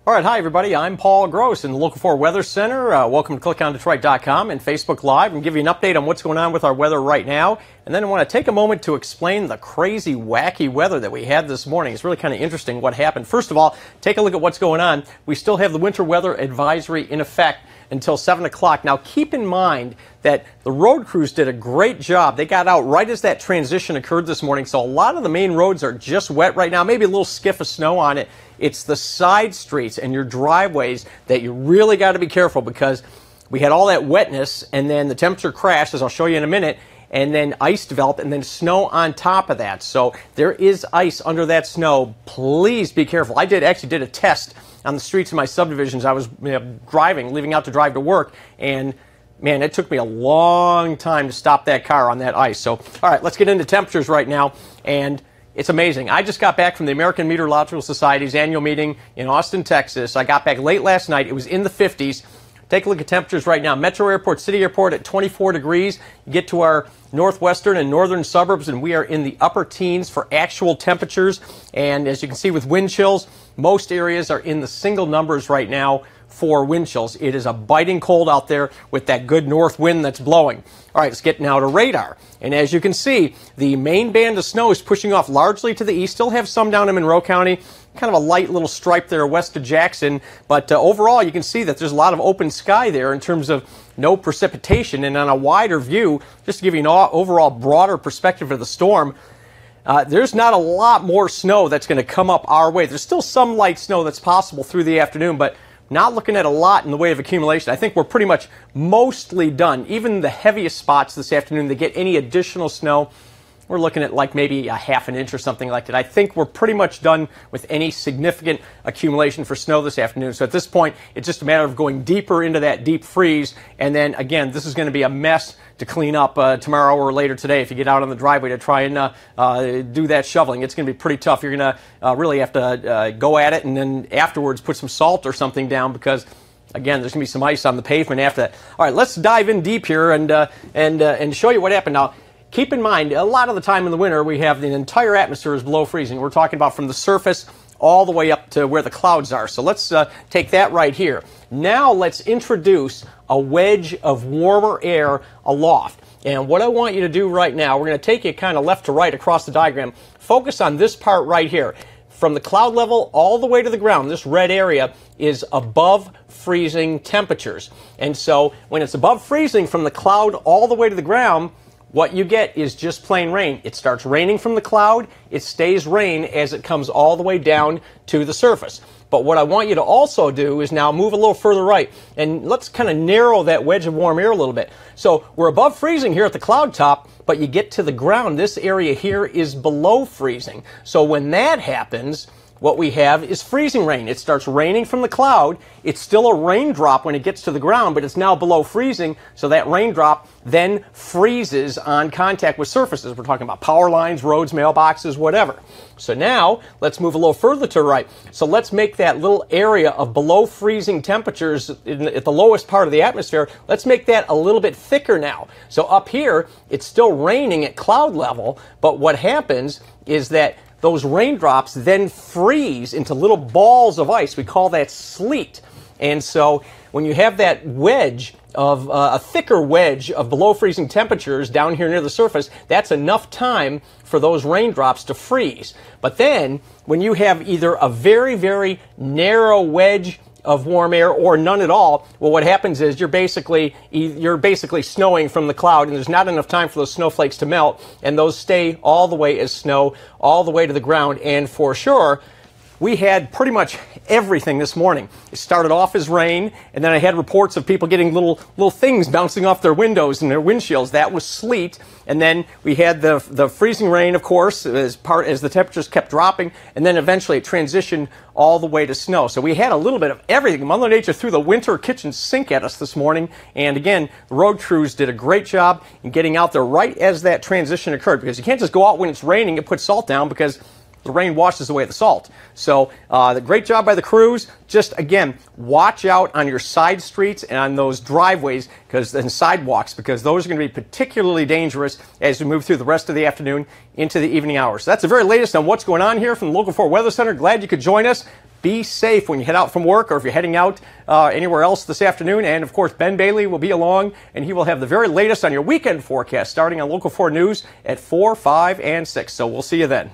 All right, hi everybody. I'm Paul Gross in the Local 4 Weather Center. Welcome to ClickOnDetroit.com and Facebook Live and give you an update on what's going on with our weather right now. And then I want to take a moment to explain the crazy, wacky weather that we had this morning. It's really kind of interesting what happened. First of all, take a look at what's going on. We still have the winter weather advisory in effect until 7 o'clock. Now, keep in mind that the road crews did a great job. They got out right as that transition occurred this morning, so a lot of the main roads are just wet right now, maybe a little skiff of snow on it. It's the side streets and your driveways that you really got to be careful, because we had all that wetness and then the temperature crashed, as I'll show you in a minute, and then ice developed and then snow on top of that. So there is ice under that snow. Please be careful. I actually did a test on the streets of my subdivisions. I was driving, leaving out to drive to work, and man, it took me a long time to stop that car on that ice. So, all right, let's get into temperatures right now, and it's amazing. I just got back from the American Meteorological Society's annual meeting in Austin, Texas. I got back late last night. It was in the 50s. Take a look at temperatures right now. Metro Airport, City Airport at 24 degrees. You get to our northwestern and northern suburbs, and we are in the upper teens for actual temperatures. And as you can see with wind chills, most areas are in the single numbers right now for wind chills. It is a biting cold out there with that good north wind that's blowing. All right, let's get now to radar. And as you can see, the main band of snow is pushing off largely to the east. Still have some down in Monroe County, kind of a light little stripe there west of Jackson. But overall, you can see that there's a lot of open sky there in terms of no precipitation. And on a wider view, just to give you an overall broader perspective of the storm, there's not a lot more snow that's going to come up our way. There's still some light snow that's possible through the afternoon, but not looking at a lot in the way of accumulation. I think we're pretty much mostly done. Even the heaviest spots this afternoon that get any additional snow, we're looking at like maybe a half an inch or something like that. I think we're pretty much done with any significant accumulation for snow this afternoon. So at this point, it's just a matter of going deeper into that deep freeze. And then again, this is going to be a mess to clean up tomorrow or later today if you get out on the driveway to try and do that shoveling. It's going to be pretty tough. You're going to really have to go at it and then afterwards put some salt or something down, because again, there's going to be some ice on the pavement after that. All right, let's dive in deep here and show you what happened. Now, keep in mind, a lot of the time in the winter, we have the entire atmosphere is below freezing. We're talking about from the surface all the way up to where the clouds are. So let's take that right here. Now let's introduce a wedge of warmer air aloft. And what I want you to do right now, we're going to take you kind of left to right across the diagram. Focus on this part right here. From the cloud level all the way to the ground, this red area is above freezing temperatures. And so when it's above freezing from the cloud all the way to the ground, what you get is just plain rain. It starts raining from the cloud. It stays rain as it comes all the way down to the surface. But what I want you to also do is now move a little further right, and let's kind of narrow that wedge of warm air a little bit. So we're above freezing here at the cloud top, but you get to the ground, this area here is below freezing. So when that happens, what we have is freezing rain. It starts raining from the cloud. It's still a raindrop when it gets to the ground, but it's now below freezing, so that raindrop then freezes on contact with surfaces. We're talking about power lines, roads, mailboxes, whatever. So now, let's move a little further to the right. So let's make that little area of below freezing temperatures at the lowest part of the atmosphere, let's make that a little bit thicker now. So up here, it's still raining at cloud level, but what happens is that those raindrops then freeze into little balls of ice. We call that sleet. And so when you have that wedge of a thicker wedge of below freezing temperatures down here near the surface, that's enough time for those raindrops to freeze. But then when you have either a very, very narrow wedge of warm air or none at all, well, what happens is you're basically snowing from the cloud, and there's not enough time for those snowflakes to melt, and those stay all the way as snow all the way to the ground. And for sure, we had pretty much everything this morning. It started off as rain, and then I had reports of people getting little things bouncing off their windows and their windshields. That was sleet. And then we had the freezing rain, of course, as the temperatures kept dropping, and then eventually it transitioned all the way to snow. So we had a little bit of everything. Mother Nature threw the winter kitchen sink at us this morning, and again, the road crews did a great job in getting out there right as that transition occurred, because you can't just go out when it's raining and put salt down, because the rain washes away the salt. So the great job by the crews. Just, again, watch out on your side streets and on those driveways and sidewalks, because those are going to be particularly dangerous as we move through the rest of the afternoon into the evening hours. So that's the very latest on what's going on here from the Local 4 Weather Center. Glad you could join us. Be safe when you head out from work, or if you're heading out anywhere else this afternoon. And, of course, Ben Bailey will be along, and he will have the very latest on your weekend forecast starting on Local 4 News at 4, 5, and 6. So we'll see you then.